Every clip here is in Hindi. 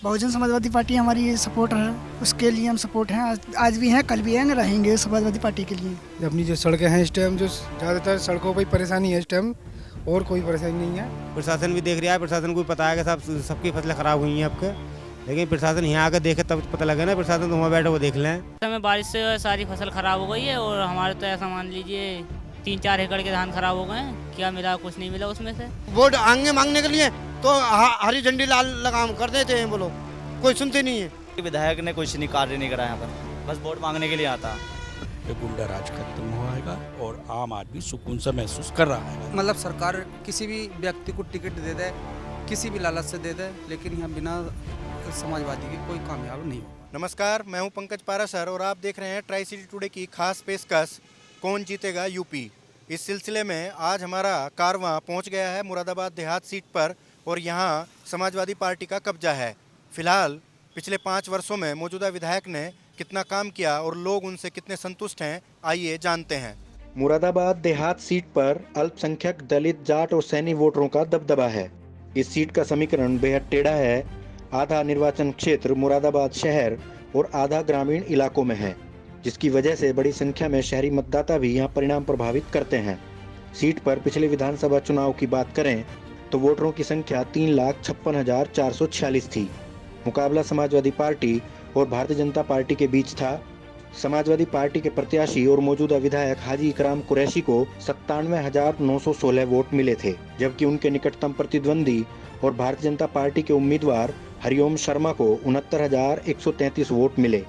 बहुजन समाजवादी पार्टी हमारी सपोर्ट है, उसके लिए हम सपोर्ट हैं। आज भी हैं, कल भी हैं, रहेंगे समाजवादी पार्टी के लिए। अपनी जो सड़कें हैं इस टाइम, जो ज़्यादातर सड़कों पर परेशानी है इस टाइम, और कोई परेशानी नहीं है। प्रशासन भी देख रहा है, प्रशासन को भी पता है कि सब सबकी फसलें ख़राब हुई हैं आपके, लेकिन प्रशासन यहाँ आकर देखे तब पता लगे ना। प्रशासन तो वहाँ बैठे वो देख लें। हमें बारिश से सारी फसल ख़राब हो गई है और हमारे तो ऐसा मान लीजिए 3-4 एकड़ के धान खराब हो गए हैं। क्या मिला? कुछ नहीं मिला उसमें से। वोट आगे मांगने के लिए तो हरी झंडी लाल लगाम कर देते हैं, बोलो कोई सुनते नहीं है। विधायक ने कुछ नहीं कार्य नहीं करा यहाँ पर, बस वोट मांगने के लिए आता। ये गुंडा राज खत्म होएगा और आम आदमी सुकून से महसूस कर रहा है। मतलब सरकार किसी भी व्यक्ति को टिकट दे दे, किसी भी लालच से दे दे, लेकिन यहाँ बिना समाजवादी के कोई कामयाब नहीं हो। नमस्कार, मैं हूं पंकज पारासर और आप देख रहे हैं ट्राई सिटी टुडे की खास पेशकश कौन जीतेगा यूपी। इस सिलसिले में आज हमारा कारवां पहुंच गया है मुरादाबाद देहात सीट पर और यहां समाजवादी पार्टी का कब्जा है। फिलहाल पिछले 5 वर्षों में मौजूदा विधायक ने कितना काम किया और लोग उनसे कितने संतुष्ट हैं, आइए जानते हैं। मुरादाबाद देहात सीट पर अल्पसंख्यक, दलित, जाट और सैनी वोटरों का दबदबा है। इस सीट का समीकरण बेहद टेढ़ा है। आधा निर्वाचन क्षेत्र मुरादाबाद शहर और आधा ग्रामीण इलाकों में है, जिसकी वजह से बड़ी संख्या में शहरी मतदाता भी यहां परिणाम प्रभावित करते हैं। सीट पर पिछले विधानसभा चुनाव की बात करें तो वोटरों की संख्या 3,56,446 थी। मुकाबला समाजवादी पार्टी और भारतीय जनता पार्टी के बीच था। समाजवादी पार्टी के प्रत्याशी और मौजूदा विधायक हाजी इकराम कुरैशी को 97,916 वोट मिले थे, जबकि उनके निकटतम प्रतिद्वंदी और भारतीय जनता पार्टी के उम्मीदवार हरिओम शर्मा को 69,133 वोट मिले।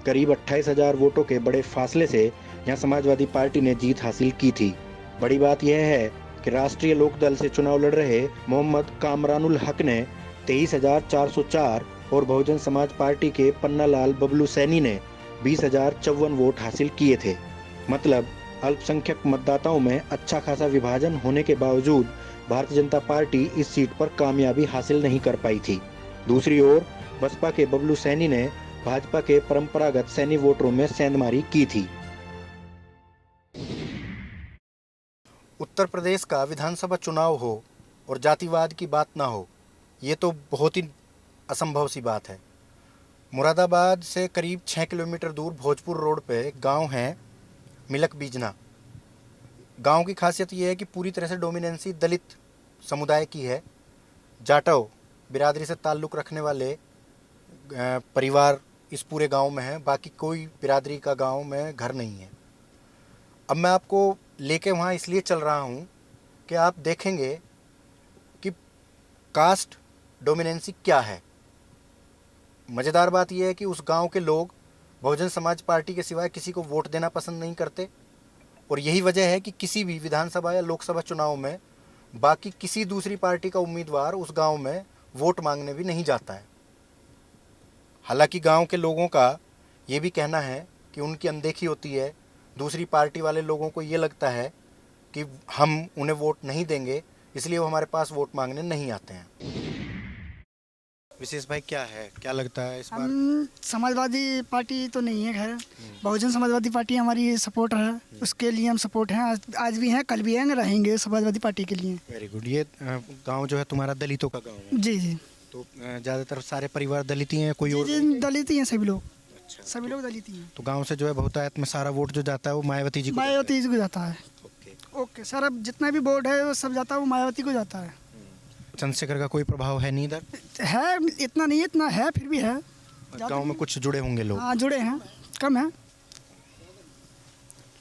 करीब 28,000 वोटों के बड़े फासले से यहां समाजवादी पार्टी ने जीत हासिल की थी। बड़ी बात यह है कि राष्ट्रीय लोकदल से चुनाव लड़ रहे मोहम्मद कामरानुल हक ने 23,404 और बहुजन समाज पार्टी के पन्नालाल बबलू सैनी ने 20,054 वोट हासिल किए थे। मतलब अल्पसंख्यक मतदाताओं में अच्छा खासा विभाजन होने के बावजूद भारतीय जनता पार्टी इस सीट पर कामयाबी हासिल नहीं कर पाई थी। दूसरी ओर बसपा के बबलू सैनी ने भाजपा के परंपरागत सैनी वोटरों में सेंधमारी की थी। उत्तर प्रदेश का विधानसभा चुनाव हो और जातिवाद की बात ना हो, ये तो बहुत ही असंभव सी बात है। मुरादाबाद से करीब 6 किलोमीटर दूर भोजपुर रोड पे गांव है मिलक बीजना। गांव की खासियत ये है कि पूरी तरह से डोमिनेंसी दलित समुदाय की है। जाटव बिरादरी से ताल्लुक़ रखने वाले परिवार इस पूरे गांव में है, बाकी कोई बिरादरी का गांव में घर नहीं है। अब मैं आपको लेके वहाँ इसलिए चल रहा हूँ कि आप देखेंगे कि कास्ट डोमिनेंसी क्या है। मज़ेदार बात यह है कि उस गांव के लोग बहुजन समाज पार्टी के सिवाय किसी को वोट देना पसंद नहीं करते और यही वजह है कि किसी भी विधानसभा या लोकसभा चुनाव में बाकी किसी दूसरी पार्टी का उम्मीदवार उस गांव में वोट मांगने भी नहीं जाता है। हालांकि गांव के लोगों का ये भी कहना है कि उनकी अनदेखी होती है। दूसरी पार्टी वाले लोगों को ये लगता है कि हम उन्हें वोट नहीं देंगे, इसलिए वो हमारे पास वोट मांगने नहीं आते हैं। विशेष भाई क्या है, क्या लगता है इस बार? हम समाजवादी पार्टी तो नहीं है, खैर बहुजन समाजवादी पार्टी हमारी सपोर्ट है, उसके लिए हम सपोर्ट हैं। आज भी हैं, कल भी हैं, रहेंगे समाजवादी पार्टी के लिए। Very good. ये गांव जो है तुम्हारा दलितों का गांव है? जी जी। तो ज़्यादातर सारे परिवार दलित ही हैं, कोई और? जी, दलित ही हैं सभी लोग। अच्छा, सभी लोग दलित ही हैं। तो गांव से जो है बहुतायत में सारा वोट जो जाता है वो मायावती जी को जाता है। ओके सर, अब जितना भी वोट है वो सब जाता है, वो मायावती को जाता है। चंद्रशेखर का कोई प्रभाव है नहीं इधर? है, इतना नहीं, इतना है, फिर भी है। गांव में कुछ जुड़े होंगे लोग? हाँ, जुड़े हैं, कम है।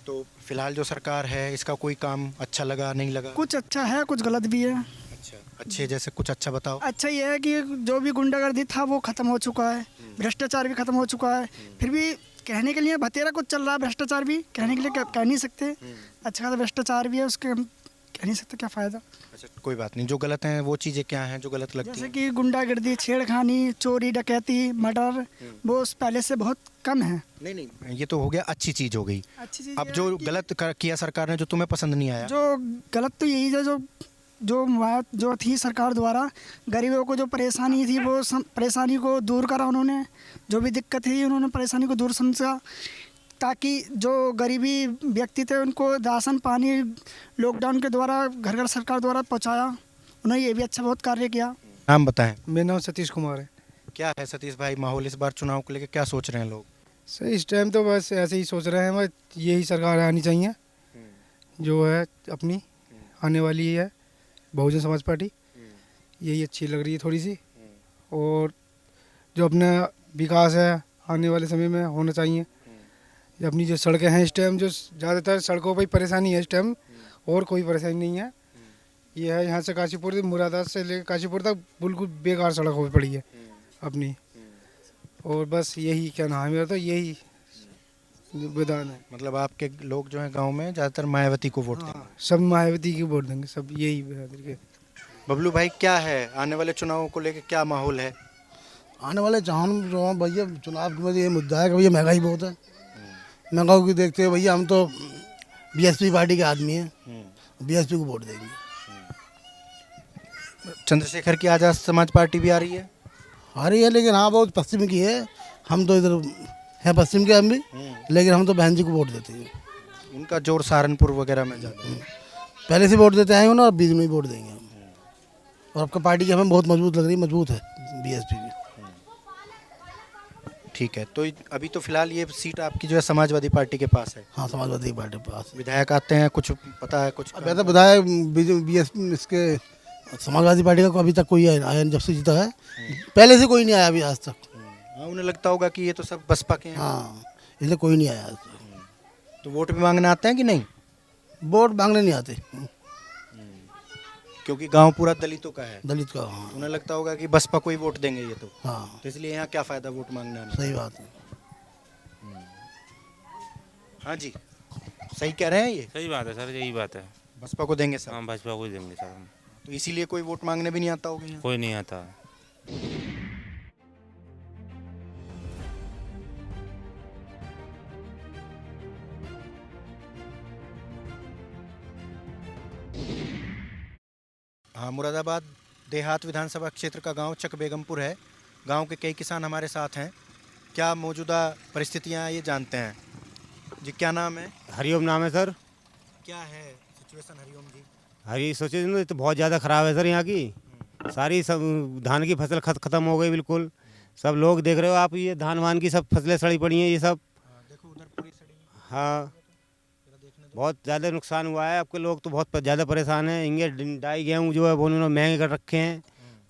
तो फिलहाल जो सरकार है इसका कोई काम अच्छा लगा, नहीं लगा? कुछ अच्छा है, कुछ गलत भी है। अच्छा, अच्छे जैसे कुछ अच्छा बताओ। अच्छा ये है कि जो भी गुंडागर्दी था वो खत्म हो चुका है, भ्रष्टाचार भी खत्म हो चुका है। फिर भी कहने के लिए बतेरा कुछ चल रहा है, भ्रष्टाचार भी कहने के लिए कह नहीं सकते। अच्छा खासा भ्रष्टाचार भी है, उसके हम कह नहीं सकते क्या फ़ायदा। अच्छा, कोई बात नहीं। जो गलत हैं वो चीज़ें क्या हैं जो गलत लगती हैं? जैसे कि गुंडागर्दी, छेड़खानी, चोरी, डकैती, मर्डर, वो पहले से बहुत कम है। नहीं, ये तो हो गया, अच्छी चीज़ हो गई। अच्छी चीज़ अब जो गलत किया सरकार ने, जो तुम्हें पसंद नहीं आया? जो गलत तो यही है, जो थी सरकार द्वारा गरीबों को जो परेशानी थी वो परेशानी को दूर करा उन्होंने। जो भी दिक्कत थी उन्होंने परेशानी को दूर समझा, ताकि जो गरीबी व्यक्ति थे उनको राशन पानी लॉकडाउन के द्वारा घर घर सरकार द्वारा पहुंचाया। उन्होंने ये भी अच्छा बहुत कार्य किया। नाम बताएं। मेरा नाम सतीश कुमार है। क्या है सतीश भाई माहौल इस बार चुनाव को लेकर क्या सोच रहे हैं लोग? सर इस टाइम तो बस ऐसे ही सोच रहे हैं, बस यही सरकार आनी चाहिए जो है अपनी आने वाली है, बहुजन समाज पार्टी, यही अच्छी लग रही है थोड़ी सी। और जो अपना विकास है आने वाले समय में होना चाहिए। ये अपनी जो सड़कें हैं इस टाइम, जो ज़्यादातर सड़कों पर ही परेशानी है इस टाइम, और कोई परेशानी नहीं है। ये है यहाँ से काशीपुर, मुरादाबाद से लेकर काशीपुर तक बिल्कुल बेकार सड़क हो पड़ी है अपनी। और बस यही क्या नाम है मेरा, तो यही विधान है। मतलब आपके लोग जो हैं गांव में ज़्यादातर मायावती को वोट देंगे। सब मायावती की वोट देंगे, सब यही बिरादरी के। बबलू भाई क्या है आने वाले चुनावों को लेकर क्या माहौल है? आने वाले जो भैया चुनाव में ये मुद्दा है कि भैया महंगाई बहुत है। महंगाई को देखते हुए भैया हम तो बीएसपी पार्टी के आदमी हैं, बीएसपी को वोट देंगे। चंद्रशेखर की आज़ाद समाज पार्टी भी आ रही है। आ रही है, लेकिन हाँ बहुत पश्चिम की है। हम तो इधर हैं पश्चिम के हम भी, लेकिन हम तो बहन जी को वोट देते हैं। उनका जोर सहारनपुर वगैरह में ज़्यादा है। पहले से वोट देते आए हो ना, और बीच में ही वोट देंगे हम। और आपका पार्टी की हमें बहुत मजबूत लग रही है, मजबूत है बीएसपी की। ठीक है, तो अभी तो फिलहाल ये सीट आपकी जो है समाजवादी पार्टी के पास है। हाँ, समाजवादी पार्टी के पास। विधायक आते हैं, कुछ पता है कुछ? अब ऐसा विधायक बीएसपी इसके समाजवादी पार्टी का अभी तक कोई आया नहीं, जब से जीता है। पहले से कोई नहीं आया अभी आज तक। हाँ, उन्हें लगता होगा कि ये तो सब बसपा के हैं। हाँ, इसलिए कोई नहीं आया आज तक। तो वोट भी मांगने आते हैं कि नहीं? वोट मांगने नहीं आते, क्योंकि गांव पूरा दलितों का है। दलित का। हाँ, उन्हें लगता होगा कि बसपा को ही वोट देंगे ये तो। हाँ, तो इसलिए यहाँ क्या फायदा वोट मांगने आने? सही बात है। हाँ जी, सही कह रहे हैं ये। सही बात है सर, यही बात है। बसपा को देंगे सब। हम भाजपा को ही देंगे सर हम। तो इसीलिए कोई वोट मांगने भी नहीं आता होगा यहाँ। कोई नहीं आता। हाँ, मुरादाबाद देहात विधानसभा क्षेत्र का गांव चक बेगमपुर है। गांव के कई किसान हमारे साथ हैं। क्या मौजूदा परिस्थितियां हैं ये जानते हैं। जी क्या नाम है? हरिओम नाम है सर। क्या है सिचुएशन हरिओम जी? हरी सिचुएशन तो बहुत ज़्यादा ख़राब है सर। यहाँ की सारी सब धान की फसल ख़त्म हो गई बिल्कुल। सब लोग देख रहे हो आप, ये धान वान की सब फसलें सड़ी पड़ी हैं ये सब। देखो उधर पूरी सड़ी। हाँ, बहुत ज़्यादा नुकसान हुआ है। आपके लोग तो बहुत ज़्यादा परेशान हैं। इंगे डाई गेहूँ जो है वो उन्होंने महंगे कर रखे हैं।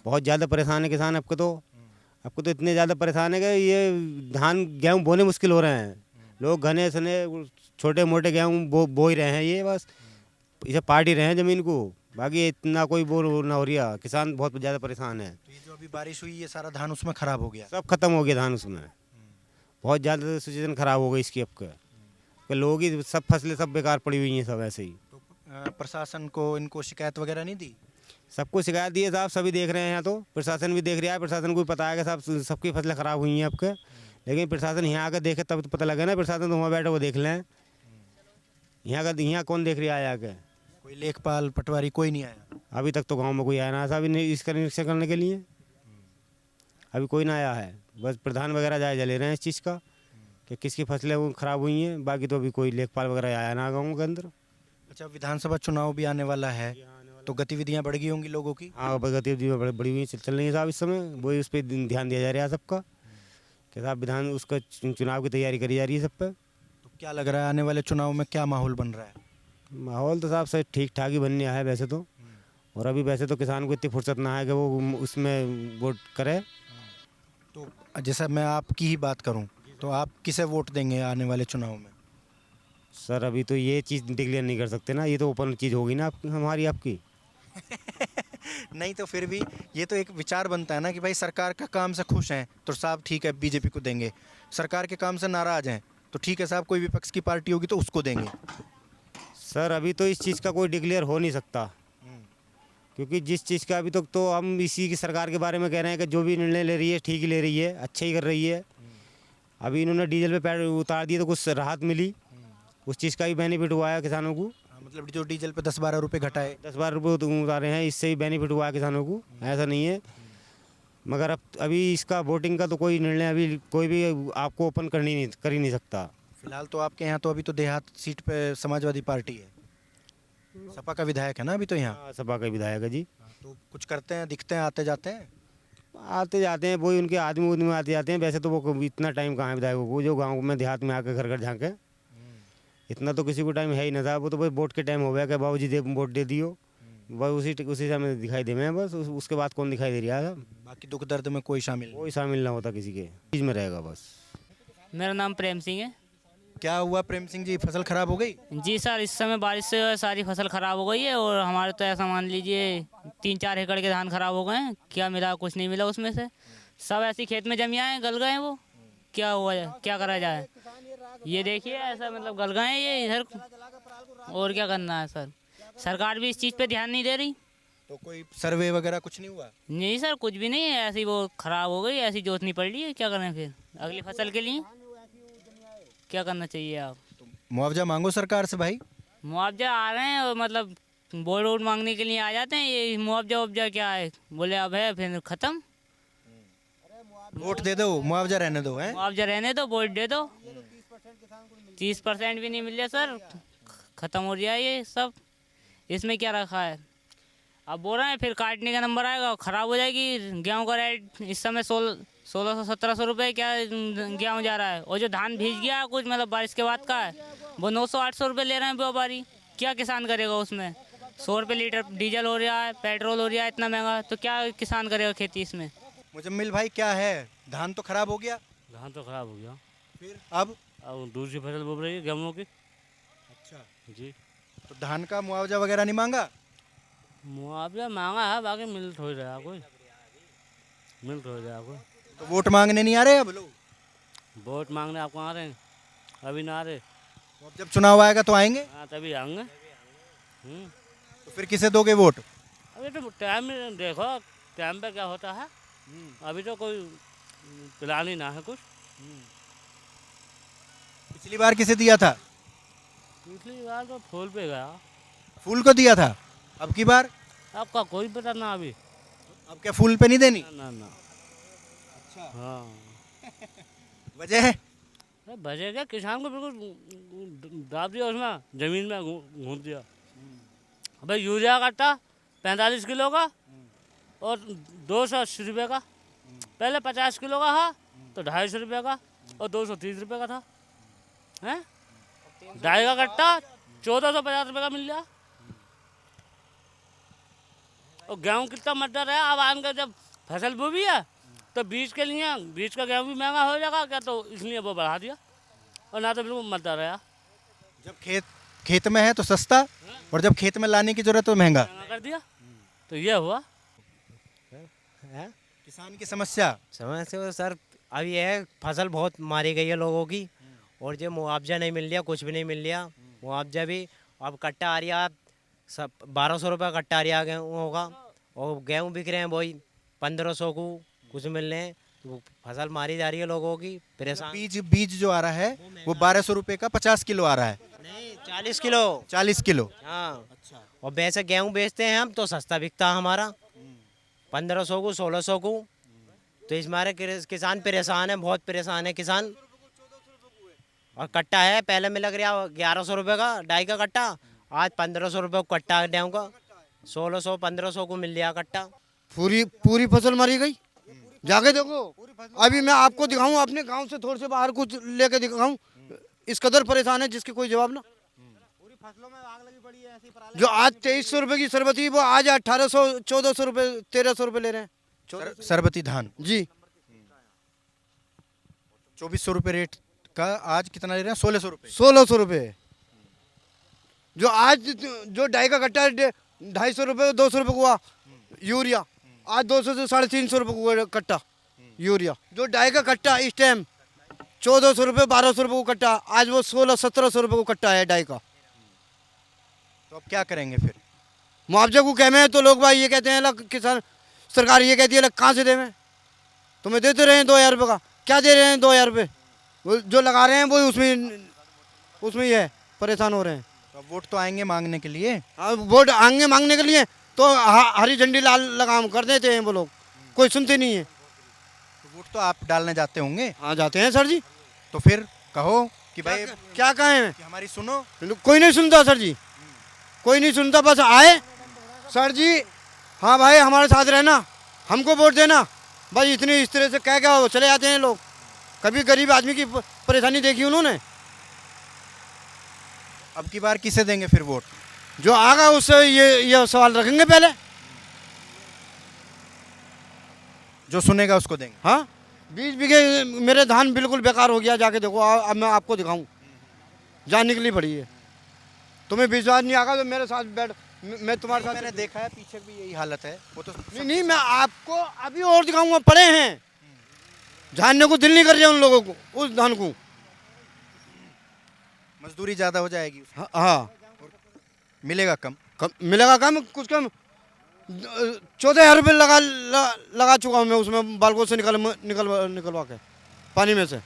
बहुत ज़्यादा परेशान है किसान। आपको तो इतने ज़्यादा परेशान है कि ये धान गेहूँ बोने मुश्किल हो रहे हैं। लोग घने सने छोटे मोटे गेहूँ बो ही रहे हैं। ये बस इसे पाट ही रहे हैं ज़मीन को, बाकी इतना कोई बोर ना हो रहा। किसान बहुत ज़्यादा परेशान है। तो ये जो अभी बारिश हुई ये सारा धान उसमें ख़राब हो गया। सब खत्म हो गया धान उसमें। बहुत ज़्यादा सिचुएशन ख़राब हो गई इसकी। आपके लोग ही सब फसलें सब बेकार पड़ी हुई हैं सब ऐसे ही। तो प्रशासन को इनको शिकायत वगैरह नहीं दी? सबको शिकायत दी है साहब, सभी देख रहे हैं। यहाँ तो प्रशासन भी देख रहा है। प्रशासन को भी पता है कि साहब सबकी फसलें ख़राब हुई हैं आपके, लेकिन प्रशासन यहाँ आकर देखे तब तो पता लगे ना। प्रशासन तो वहाँ बैठे वो देख लें। यहाँ कौन देख रहा है आके? कोई लेखपाल पटवारी कोई नहीं आया अभी तक? तो गांव में कोई आया ना साहब इसका निरीक्षण करने के लिए। अभी कोई ना आया है। बस प्रधान वगैरह जायजा ले रहे हैं इस चीज़ का कि किसकी फसलें वो ख़राब हुई हैं। बाकी तो अभी कोई लेखपाल वगैरह आया ना गाँव के अंदर। अच्छा, विधानसभा चुनाव भी आने वाला है तो गतिविधियां बढ़ गई होंगी लोगों की? हाँ, गतिविधियाँ बड़ी हुई चल रही हैं साहब इस समय। वही उस पर ध्यान दिया जा रहा है सबका कि साहब विधान उसका चुनाव की तैयारी करी जा रही है सब पे। तो क्या लग रहा है आने वाले चुनाव में क्या माहौल बन रहा है? माहौल तो साहब सही ठीक ठाक ही बनने आया है वैसे तो। और अभी वैसे तो किसान को इतनी फुर्सत ना है कि वो उसमें वोट करे। तो जैसा मैं आपकी ही बात करूं तो आप किसे वोट देंगे आने वाले चुनाव में? सर अभी तो ये चीज़ डिक्लेयर नहीं कर सकते ना। ये तो ओपन चीज़ होगी ना आपकी हमारी आपकी। नहीं तो फिर भी ये तो एक विचार बनता है ना कि भाई सरकार का काम से खुश हैं तो साहब ठीक है बीजेपी को देंगे। सरकार के काम से नाराज़ हैं तो ठीक है साहब कोई विपक्ष की पार्टी होगी तो उसको देंगे। सर अभी तो इस चीज़ का कोई डिक्लेयर हो नहीं सकता, क्योंकि जिस चीज़ का अभी तक तो हम इसी की सरकार के बारे में कह रहे हैं कि जो भी निर्णय ले रही है ठीक ही ले रही है, अच्छा ही कर रही है। अभी इन्होंने डीजल पे पैर उतार दिए तो कुछ राहत मिली, उस चीज़ का भी बेनिफिट हुआ है किसानों को। मतलब जो डीजल पे 10-12 रुपये घटाए, 10-12 रुपये उतारे हैं, इससे ही बेनिफिट हुआ है किसानों को, ऐसा नहीं है। मगर अब अभी इसका वोटिंग का तो कोई निर्णय अभी कोई भी आपको ओपन कर ही नहीं सकता। फिलहाल तो आपके यहाँ तो अभी तो देहात सीट पे समाजवादी पार्टी है, सपा का विधायक है ना अभी तो यहाँ? सपा का विधायक है जी। तो कुछ करते हैं, दिखते हैं, आते जाते हैं? आते जाते हैं, वही उनके आदमी उदमी आते जाते हैं। वैसे तो वो इतना टाइम कहाँ है विधायकों को, जो गाँव में देहात में आकर घर घर झाँके, इतना तो किसी को टाइम है ही ना था। वो तो भाई वोट के टाइम हो गया कि बाबूजी दे वोट दे दियो, बस उसी समय दिखाई दे में, बस उसके बाद कौन दिखाई दे रहा है। बाकी दुख दर्द में कोई शामिल कोई शामिल ना होता किसी के चीज़ में रहेगा बस। मेरा नाम प्रेम सिंह है। क्या हुआ प्रेम सिंह जी, फसल खराब हो गई? जी सर, इस समय बारिश से सारी फसल खराब हो गई है और हमारे तो ऐसा मान लीजिए 3-4 एकड़ के धान खराब हो गए हैं। क्या मिला, कुछ नहीं मिला उसमें से, सब ऐसे खेत में जम आए, गल गए वो। क्या हुआ, क्या करा जाए? ये देखिए ऐसा मतलब गल गए ये इधर, और क्या करना है सर। सरकार भी इस चीज़ पे ध्यान नहीं दे रही। तो कोई सर्वे वगैरह कुछ नहीं हुआ? नहीं सर, कुछ भी नहीं है, ऐसी वो खराब हो गई, ऐसी जोतनी पड़ रही है। क्या करें फिर अगली फसल के लिए, क्या करना चाहिए आप? मुआवजा मांगो सरकार से भाई। मुआवजा आ रहे हैं और मतलब बोर्ड वोट मांगने के लिए आ जाते हैं। ये मुआवजा क्या है, बोले अब है फिर ख़त्म। वोट दे दो, मुआवजा रहने दो। है मुआवजा रहने दो, वोट दे दो। 30% भी नहीं मिल रहा सर, ख़त्म हो रहा है ये सब। इसमें क्या रखा है? अब बोल रहे हैं फिर काटने का नंबर आएगा, ख़राब हो जाएगी। गेहूँ का रेट इस समय 1600-1700 रुपये क्या गेहूँ जा रहा है, और जो धान भीज गया कुछ मतलब बारिश के बाद का है, वो 900-800 रुपये ले रहे हैं व्यापारी। क्या किसान करेगा उसमें? 100 रुपये लीटर डीजल हो रहा है, पेट्रोल हो रहा है इतना महंगा, तो क्या किसान करेगा खेती इसमें? मुजम्मिल भाई क्या है, धान तो खराब हो गया? धान तो खराब हो गया, फिर अब दूसरी फसल बो रही है गेहूँ की। अच्छा जी, तो धान का मुआवजा वगैरह नहीं मांगा? मुआवजा मांगा है, बाकी मिल थोड़ी रहा कोई, मिल थोड़ी रहा कोई। तो वोट मांगने नहीं आ रहे अब लोग? वोट मांगने आपको आ रहे हैं, अभी ना आ रहे। तो अब जब चुनाव आएगा तो आएंगे? हाँ तभी आएंगे। तो फिर किसे दोगे वोट? अभी तो टाइम देखो, टाइम पे क्या होता है। अभी तो कोई प्लान ही ना है कुछ। पिछली बार किसे दिया था? पिछली बार तो फूल पे गया। फूल को दिया था, अब की बार? आपका कोई पता ना अभी। अब क्या फूल पे नहीं देनी? ना ना। अच्छा हाँ, वजह? वजह क्या, किसान को बिल्कुल दाब दिया, उसमें जमीन में घूम दिया। भाई यूरिया कट्टा 45 किलो का और 280 रुपये का। पहले 50 किलो का था तो 250 रुपये का और 230 रुपये का था। हैं, ढाई का कट्टा 1450 रुपये का मिल गया। और गेहूँ कितना मटर है, अब आगे जब फसल बो भी है तो बीज के लिए, बीज का गेहूँ भी महंगा हो जाएगा क्या, तो इसलिए वो बढ़ा दिया, और ना तो बिल्कुल मटर है। जब खेत में है तो सस्ता, और जब खेत में लाने की जरूरत तो महंगा कर दिया, तो ये हुआ किसान की समस्या। समस्या सर अब ये है, फसल बहुत मारी गई है लोगों की, और जो मुआवजा नहीं मिल रहा, कुछ भी नहीं मिल रहा। मुआवजा भी अब कट्टा आ रहा, सब 1200 रुपये कट्टा आ रहा गेहूँ होगा, और गेहूँ बिक रहे हैं वही 1500 को, कुछ मिल रहे हैं। तो फसल मारी जा रही है लोगों की, परेशान। बीज जो आ रहा है वो 1200 रुपये का 50 किलो आ रहा है? नहीं, 40 किलो। 40 किलो, हाँ। अच्छा। और वैसे गेहूँ बेचते हैं हम तो सस्ता बिकता है हमारा, 1500 को, 1600 को। तो इस मारे किसान परेशान है, बहुत परेशान है किसान। और कट्टा है, पहले में लग रहा 1100 रुपये का ढाई का कट्टा, आज 1500 रुपये को कट्टा गेहूँ का, 1600-1500 को मिल रहा कट्टा। पूरी फसल मरी गई, जाके देखो। अभी मैं आपको दिखाऊं, अपने गांव से थोड़े से बाहर कुछ लेके दिखाऊं, इस कदर परेशान है जिसकी कोई जवाब ना। पूरी फसलों में आग लगी पड़ी है ऐसी। जो आज 2300 रुपये की सरबती, वो आज 1800, 1400 रुपये, 1300 रुपये ले रहे हैं सरबती धान जी। 2400 रुपये रेट का आज कितना ले रहे हैं? 1600 रुपये। 1600 रुपये। जो आज जो ढाई का कट्टा 250 रुपये, 200 रुपये को हुआ यूरिया, आज 200 से 350 रुपये को कट्टा यूरिया। जो ढाई का कट्टा इस टाइम 1400 रुपये, 1200 रुपये को कट्टा, आज वो 1600-1700 रुपये को कट्टा है ढाई का। तो अब क्या करेंगे फिर? मुआवजे को कहते हैं तो लोग भाई ये कहते हैं, किसान सरकार ये कहती है कहाँ से देवें, तुम्हें देते रहे हैं 2000 रुपये का, क्या दे रहे हैं 2000 रुपये? जो लगा रहे हैं वो उसमें ही है, परेशान हो रहे हैं। तो वोट तो आएंगे मांगने के लिए। हाँ, वोट आएंगे मांगने के लिए, तो हरी झंडी लाल लगाम कर देते हैं वो लोग, कोई सुनते नहीं है। तो वोट तो आप डालने जाते होंगे? हाँ जाते हैं सर जी। तो फिर कहो कि भाई क्या कहें, कि हमारी सुनो। कोई नहीं सुनता सर जी, कोई नहीं सुनता। बस आए सर जी, हाँ भाई हमारे साथ रहना, हमको वोट देना, भाई इतनी इस तरह से कह क्या चले जाते हैं लोग। कभी गरीब आदमी की परेशानी देखी उन्होंने? अब की बार किसे देंगे फिर वोट? जो आगा उससे ये सवाल रखेंगे पहले। जो सुनेगा उसको देंगे। हाँ, 20 बीघे मेरे धान बिल्कुल बेकार हो गया, जाके देखो। अब मैं आपको दिखाऊं, जान निकली पड़ी है। तुम्हें विश्वास नहीं आगा तो मेरे साथ बैठ, मैं तुम्हारे साथ। मैंने देखा है पीछे भी यही हालत है। वो तो नहीं, मैं आपको अभी और दिखाऊंगा। पड़े हैं, जानने को दिल नहीं कर रहा उन लोगों को, उस धान को। मजदूरी ज्यादा हो जाएगी। हाँ, मिलेगा कम। मिलेगा कम, कुछ कम। 14,000 रुपये लगा चुका हूँ मैं उसमें, बालकों से निकलवा के पानी में से।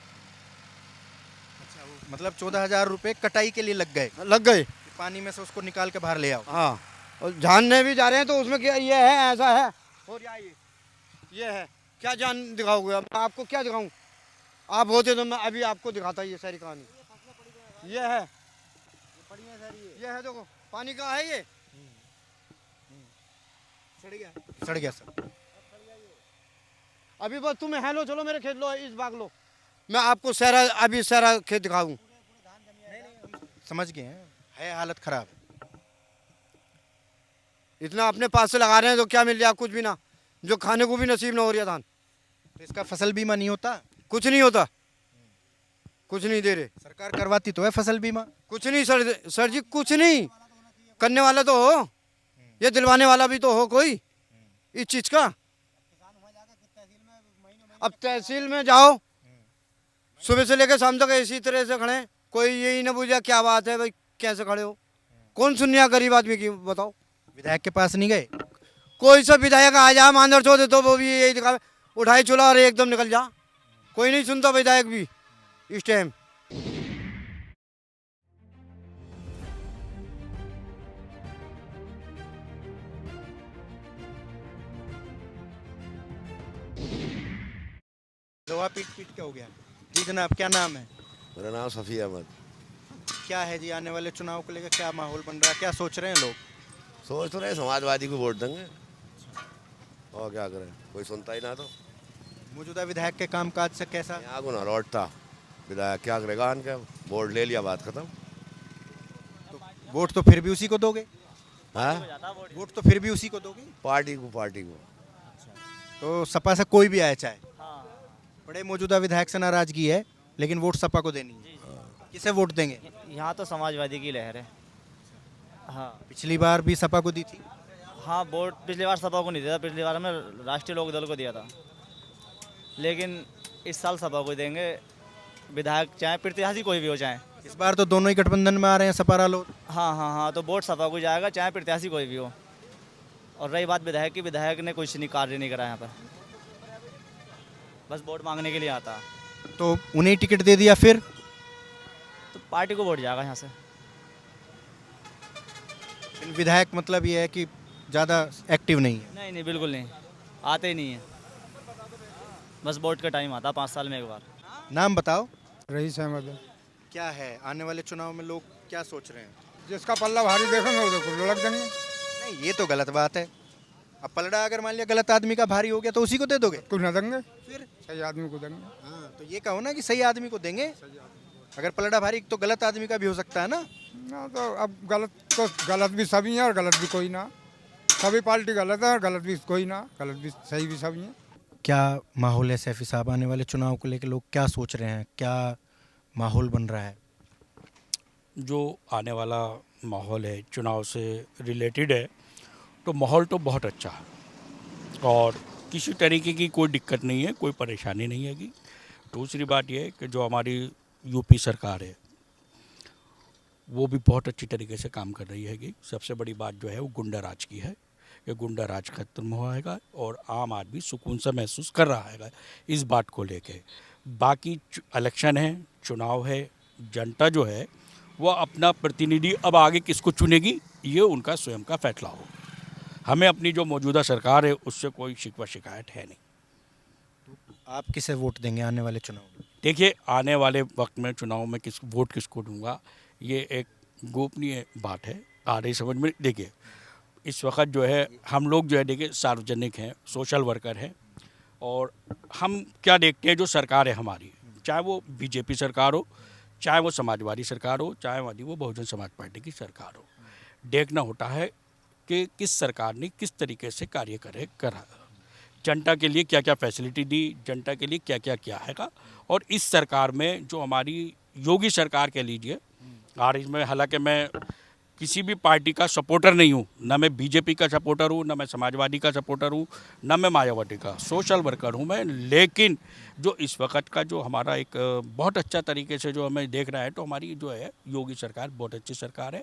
मतलब 14,000 रुपये कटाई के लिए लग गए। पानी में से उसको निकाल के बाहर ले आओ। हाँ, और जानने भी जा रहे हैं तो उसमें क्या ये है, ऐसा है और ये है। क्या जान दिखाओगे? मैं आपको क्या दिखाऊं? आप होते तो मैं अभी आपको दिखाता ये सारी कहानी। ये है, ये है, देखो पानी का है ये। सड़ गया सब। अभी बस तुम हेलो चलो मेरे खेत लो, इस बाग लो, मैं आपको सारा खेत दिखाऊं। समझ गए हैं, है हालत खराब। इतना अपने पास से लगा रहे हैं तो क्या मिल जाए? कुछ भी ना, जो खाने को भी नसीब ना हो रहा धान। तो इसका फसल बीमा नहीं होता? कुछ नहीं होता, कुछ नहीं दे रहे। सरकार करवाती तो है फसल बीमा। कुछ नहीं सर जी, कुछ नहीं करने वाला तो हो, ये दिलवाने वाला भी तो हो कोई इस चीज का। अब तहसील में जाओ, सुबह से लेकर शाम तक इसी तरह से खड़े, कोई यही ना पूछा क्या बात है भाई, कैसे खड़े हो? कौन सुनिया गरीब आदमी की, बताओ। विधायक के पास नहीं गए? कोई सा विधायक आ जा मांदर चौधरी तो वो भी यही दिखावे, उठाई चूल्हा और एकदम निकल जा। कोई नहीं सुनता विधायक भी इस टाइम। लोहा पीट के हो गया। जी जनाब, क्या नाम है? मेरा नाम सफ़ी अहमद। क्या है जी, आने वाले चुनाव को लेकर क्या माहौल बन रहा है, क्या सोच रहे हैं लोग? सोच तो रहे समाजवादी को वोट देंगे, और क्या करें, कोई सुनता ही ना। तो मौजूदा विधायक के कामकाज से कैसा? यहाँ को ना लौटता विधायक, क्या करेगा? इनके वोट ले लिया, बात खत्म। तो वोट तो फिर भी उसी को दोगे? हाँ, वोट तो फिर भी उसी को दोगे? पार्टी को। तो सपा से कोई भी आए चाहे, बड़े मौजूदा विधायक से नाराजगी है, लेकिन वोट सपा को देनी है। किसे वोट देंगे? यहाँ तो समाजवादी की लहर है। हाँ, पिछली बार भी सपा को दी थी। हाँ, वोट पिछली बार सपा को नहीं दिया था, पिछली बार हमने राष्ट्रीय लोक दल को दिया था, लेकिन इस साल सपा को देंगे। विधायक चाहे प्रत्याशी कोई भी हो, चाहे इस बार तो दोनों ही गठबंधन में आ रहे हैं, सपा रालोद। हाँ, तो वोट सपा को जाएगा, चाहे प्रत्याशी कोई भी हो। और रही बात विधायक की, विधायक ने कुछ नहीं कार्य नहीं करा यहाँ पर, बस वोट मांगने के लिए आता। तो उन्हें टिकट दे दिया फिर? तो पार्टी को वोट जाएगा यहाँ से। विधायक मतलब ये है कि ज़्यादा एक्टिव नहीं है? नहीं, बिल्कुल नहीं, आते ही नहीं है, बस वोट का टाइम आता 5 साल में एक बार। नाम बताओ। रईस अहमद। क्या है आने वाले चुनाव में लोग क्या सोच रहे हैं? जिसका पल्ला भारी देखेंगे उधर लुढ़क देंगे। नहीं, ये तो गलत बात है। अब पलड़ा अगर मान लिया गलत आदमी का भारी हो गया तो उसी को दे दोगे? कुछ ना देंगे, फिर सही आदमी को देंगे। हाँ, तो ये कहो ना कि सही आदमी को देंगे। अगर पलड़ा भारी तो गलत आदमी का भी हो सकता है ना। तो अब गलत भी सभी हैं और गलत भी कोई ना। सभी पार्टी गलत है और गलत भी कोई ना, गलत भी सही भी सभी हैं। क्या माहौल है सैफी साहब, आने वाले चुनाव को लेकर लोग क्या सोच रहे हैं, क्या माहौल बन रहा है? जो आने वाला माहौल है चुनाव से रिलेटेड है, तो माहौल तो बहुत अच्छा है और किसी तरीके की कोई दिक्कत नहीं है, कोई परेशानी नहीं है। दूसरी बात यह है कि जो हमारी यूपी सरकार है वो भी बहुत अच्छी तरीके से काम कर रही है। सबसे बड़ी बात जो है वो गुंडा राज की है, कि गुंडा राज खत्म हुआ है और आम आदमी सुकून से महसूस कर रहा है इस बात को लेके। बाकी इलेक्शन है, चुनाव है, जनता जो है वो अपना प्रतिनिधि अब आगे किसको चुनेगी ये उनका स्वयं का फैसला हो। हमें अपनी जो मौजूदा सरकार है उससे कोई शिकवा शिकायत है नहीं। आप किसे वोट देंगे आने वाले चुनाव में? देखिए, आने वाले वक्त में चुनाव में वोट किसको दूंगा ये एक गोपनीय बात है, आ रही समझ में। देखिए, इस वक्त जो है हम लोग जो है देखिए सार्वजनिक हैं, सोशल वर्कर हैं और हम क्या देखते हैं, जो सरकार है हमारी, चाहे वो बीजेपी सरकार हो, चाहे वो समाजवादी सरकार हो, चाहे वो बहुजन समाज पार्टी की सरकार हो, देखना होता है कि किस सरकार ने किस तरीके से कार्य करा, जनता के लिए क्या क्या फैसिलिटी दी, जनता के लिए क्या क्या किया हैगा। और इस सरकार में जो हमारी योगी सरकार कह लीजिए, और इसमें हालांकि मैं किसी भी पार्टी का सपोर्टर नहीं हूँ, ना मैं बीजेपी का सपोर्टर हूँ, ना मैं समाजवादी का सपोर्टर हूँ, ना मैं मायावती का, सोशल वर्कर हूँ मैं। लेकिन जो इस वक्त का जो हमारा एक बहुत अच्छा तरीके से जो हमें देख रहा है, तो हमारी जो है योगी सरकार बहुत अच्छी सरकार है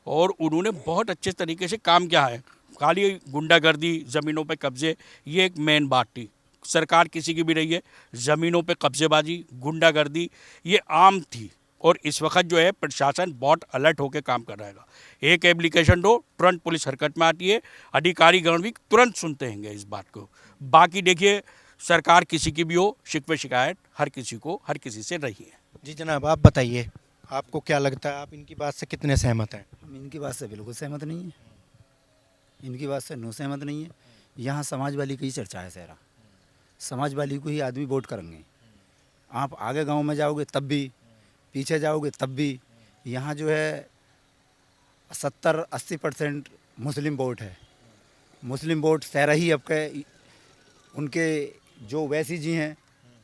और उन्होंने बहुत अच्छे तरीके से काम किया है। खाली गुंडागर्दी, ज़मीनों पे कब्जे, ये एक मेन बात थी। सरकार किसी की भी रही है, ज़मीनों पे कब्जेबाजी, गुंडागर्दी ये आम थी। और इस वक्त जो है प्रशासन बहुत अलर्ट होकर काम कर रहेगा। एक एप्लीकेशन दो, तुरंत पुलिस हरकत में आती है, अधिकारी गण भी तुरंत सुनते हैं इस बात को। बाकी देखिए, सरकार किसी की भी हो, शिकवे शिकायत हर किसी से रही है। जी जनाब, आप बताइए, आपको क्या लगता है, आप इनकी बात से कितने सहमत हैं? हम इनकी बात से बिल्कुल सहमत नहीं है, इनकी बात से नो सहमत नहीं है। यहाँ समाज वाली की ही चर्चा है सारा, समाज वाली को ही आदमी वोट करेंगे। आप आगे गांव में जाओगे तब भी, पीछे जाओगे तब भी, यहाँ जो है 70-80% मुस्लिम वोट है। मुस्लिम वोट सहरा ही आपके उनके जो वैसी जी हैं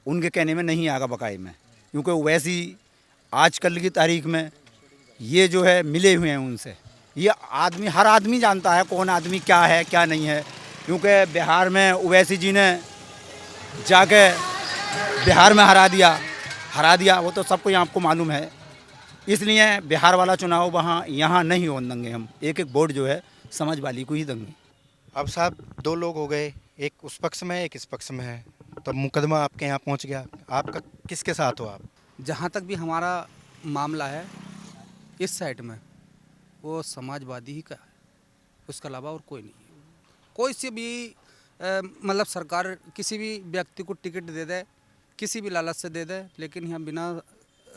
उनके कहने में नहीं आगा बकाए में, क्योंकि वैसी आजकल की तारीख में ये जो है मिले हुए हैं उनसे। ये आदमी, हर आदमी जानता है कौन आदमी क्या है क्या नहीं है, क्योंकि बिहार में ओवैसी जी ने जाके बिहार में हरा दिया, वो तो सबको आपको मालूम है। इसलिए बिहार वाला चुनाव यहाँ नहीं होने देंगे हम, एक वोट जो है समाजवादी को ही देंगे। अब साहब 2 लोग हो गए, एक उस पक्ष में एक इस पक्ष में है, तो मुकदमा आपके यहाँ पहुँच गया, आपका किसके साथ हो आप? जहाँ तक भी हमारा मामला है इस साइड में, वो समाजवादी ही का है, उसके अलावा और कोई नहीं है। कोई से भी मतलब सरकार किसी भी व्यक्ति को टिकट दे दे, किसी भी लालच से दे दे, लेकिन यहाँ बिना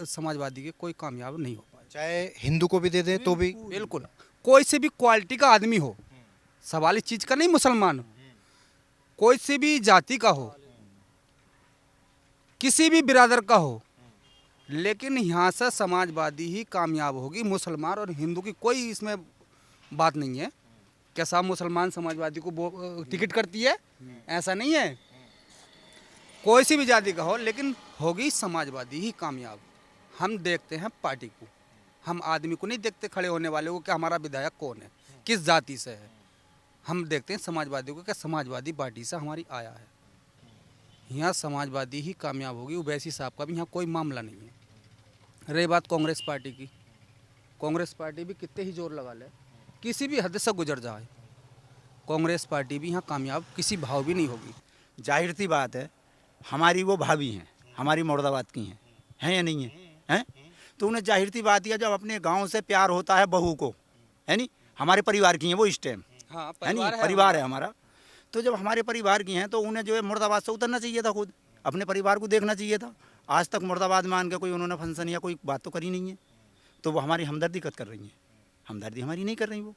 समाजवादी के कोई कामयाब नहीं हो पाए। चाहे हिंदू को भी दे दे तो भी? बिल्कुल, कोई से भी क्वालिटी का आदमी हो, सवाल इस चीज़ का नहीं मुसलमान हो, कोई से भी जाति का हो, किसी भी बिरादर का हो, लेकिन यहाँ से समाजवादी ही कामयाब होगी। मुसलमान और हिंदू की कोई इसमें बात नहीं है। क्या सब मुसलमान समाजवादी को टिकट करती है? ऐसा नहीं है, कोई सी भी जाति का हो, लेकिन होगी समाजवादी ही कामयाब। हम देखते हैं पार्टी को, हम आदमी को नहीं देखते खड़े होने वाले को कि हमारा विधायक कौन है, किस जाति से है। हम देखते हैं समाजवादी को, क्या समाजवादी पार्टी से हमारी आया है। यहाँ समाजवादी ही कामयाब होगी। ओवैसी साहब का भी यहाँ कोई मामला नहीं है। रही बात कांग्रेस पार्टी की, कांग्रेस पार्टी भी कितने ही जोर लगा ले, किसी भी हद से गुजर जाए, कांग्रेस पार्टी भी यहाँ कामयाब किसी भाव भी नहीं होगी। जाहिर सी बात है, हमारी वो भाभी हैं, हमारी मुरादाबाद की हैं या नहीं हैं? तो उन्हें जाहिर सी बात है, जब अपने गांव से प्यार होता है बहू को, है नहीं, हमारे परिवार की हैं वो इस टाइम, हाँ, है नहीं, परिवार है हमारा। तो जब हमारे परिवार की हैं तो उन्हें जो है मुरादाबाद से उतरना चाहिए था, खुद अपने परिवार को देखना चाहिए था। आज तक मुरादाबाद में आन के कोई उन्होंने फंक्शन या कोई बात तो करी नहीं है, तो वो हमारी हमदर्दी कद कर रही हैं। हमदर्दी हमारी नहीं कर रही वो,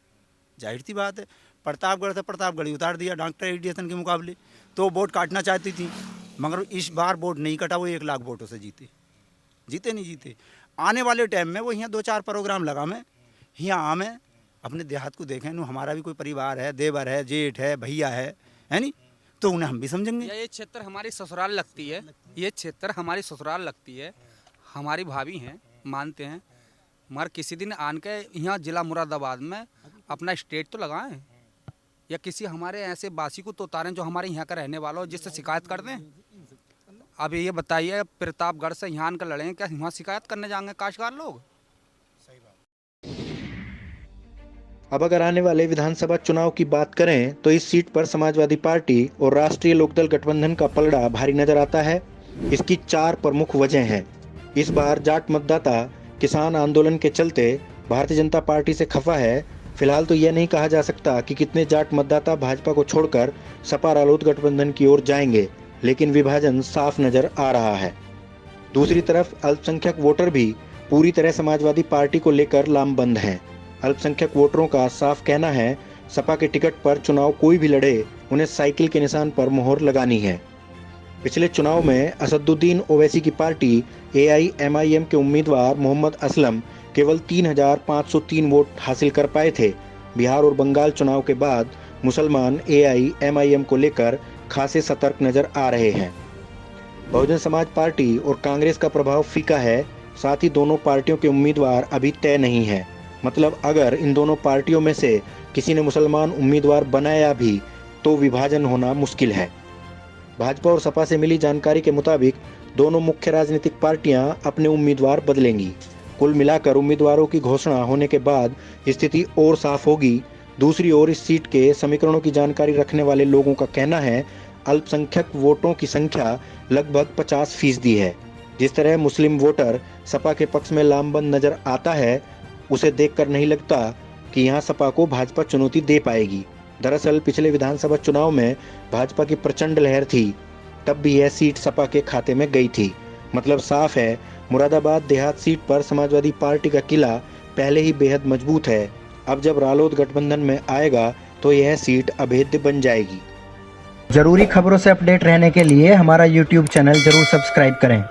जाहिर सी बात है। प्रतापगढ़ से प्रतापगढ़ ही उतार दिया डॉक्टर एडिएशन के मुकाबले, तो वोट काटना चाहती थी, मगर इस बार वोट नहीं कटा। वो 1 लाख वोटों से जीते। आने वाले टाइम में वो यहाँ 2-4 प्रोग्राम लगा में यहाँ आमे अपने देहात को देखें, हमारा भी कोई परिवार है, देवर है, जेठ है, भैया है नहीं, तो उन्हें हम भी समझेंगे। ये क्षेत्र हमारी ससुराल लगती है, ये क्षेत्र हमारी ससुराल लगती है, हमारी भाभी हैं, मानते हैं, मगर किसी दिन आन के यहाँ जिला मुरादाबाद में अपना स्टेट तो लगाएं, या किसी हमारे ऐसे बासी को तो उतारें जो हमारे यहाँ का रहने वाला हो, जिससे शिकायत कर दें। अब ये बताइए, प्रतापगढ़ से यहाँ आन कर लड़ें, क्या वहाँ शिकायत करने जाएंगे काश्तकार लोग? अब अगर आने वाले विधानसभा चुनाव की बात करें तो इस सीट पर समाजवादी पार्टी और राष्ट्रीय लोकदल गठबंधन का पलड़ा भारी नजर आता है। इसकी 4 प्रमुख वजह हैं। इस बार जाट मतदाता किसान आंदोलन के चलते भारतीय जनता पार्टी से खफा है। फिलहाल तो यह नहीं कहा जा सकता कि कितने जाट मतदाता भाजपा को छोड़कर सपा रालोद गठबंधन की ओर जाएंगे, लेकिन विभाजन साफ नजर आ रहा है। दूसरी तरफ अल्पसंख्यक वोटर भी पूरी तरह समाजवादी पार्टी को लेकर लामबंद हैं। अल्पसंख्यक वोटरों का साफ कहना है, सपा के टिकट पर चुनाव कोई भी लड़े, उन्हें साइकिल के निशान पर मोहर लगानी है। पिछले चुनाव में असदुद्दीन ओवैसी की पार्टी AIMIM के उम्मीदवार मोहम्मद असलम केवल 3,503 वोट हासिल कर पाए थे। बिहार और बंगाल चुनाव के बाद मुसलमान AIMIM को लेकर खासे सतर्क नजर आ रहे हैं। बहुजन समाज पार्टी और कांग्रेस का प्रभाव फीका है, साथ ही दोनों पार्टियों के उम्मीदवार अभी तय नहीं है। मतलब अगर इन दोनों पार्टियों में से किसी ने मुसलमान उम्मीदवार बनाया भी तो विभाजन होना मुश्किल है। भाजपा और सपा से मिली जानकारी के मुताबिक दोनों मुख्य राजनीतिक पार्टियां अपने उम्मीदवार बदलेंगी। कुल मिलाकर उम्मीदवारों की घोषणा होने के बाद स्थिति और साफ होगी। दूसरी ओर इस सीट के समीकरणों की जानकारी रखने वाले लोगों का कहना है अल्पसंख्यक वोटों की संख्या लगभग 50% है। जिस तरह मुस्लिम वोटर सपा के पक्ष में लामबंद नजर आता है, उसे देखकर नहीं लगता कि यहाँ सपा को भाजपा चुनौती दे पाएगी। दरअसल पिछले विधानसभा चुनाव में भाजपा की प्रचंड लहर थी, तब भी यह सीट सपा के खाते में गई थी। मतलब साफ है, मुरादाबाद देहात सीट पर समाजवादी पार्टी का किला पहले ही बेहद मजबूत है। अब जब रालोद गठबंधन में आएगा तो यह सीट अभेद्य बन जाएगी। जरूरी खबरों से अपडेट रहने के लिए हमारा YouTube चैनल जरूर सब्सक्राइब करें।